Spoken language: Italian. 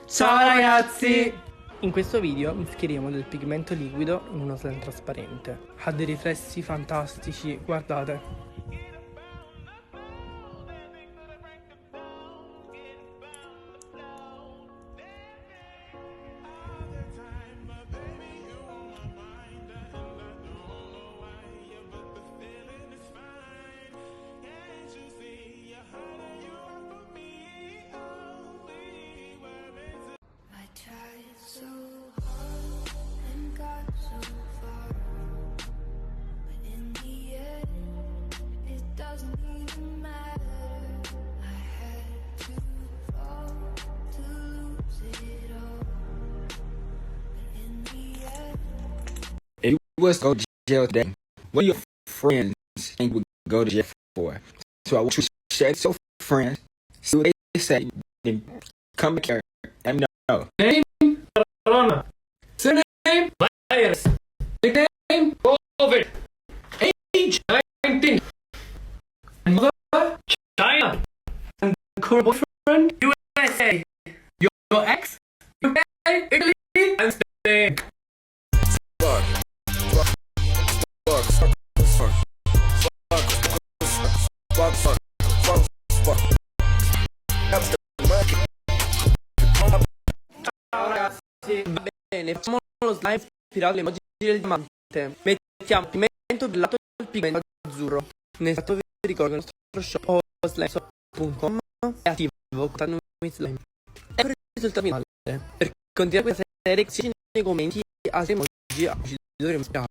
Ciao ragazzi! In questo video mischieremo del pigmento liquido in uno slime trasparente. Ha dei riflessi fantastici, guardate. I tried so hard and got so far, but in the end, it doesn't even matter. I had to fall to lose it all, but in the end. If you was to go to jail today, what do your friends think you would go to jail for? So I want you to share it with your friends, see what they say, then come back here and let me know. Name, Corona. Surname, virus. Nickname, COVID. Age, 19. And mother, China. And current boyfriend, USA. Your ex, UK, Italy, and Spain. Ciao ragazzi! Va bene, facciamo lo slime ispirato alle emoji del diamante. Mettiamo il pigmento brillato e il pigmento azzurro. Nel stato vi ricordo che il nostro shop slime.com è attivo con nuovi slime. Ecco il risultato finale. Per continuare questa serie, scrivete nei commenti altri emoji a cui ci dovremo ispirare.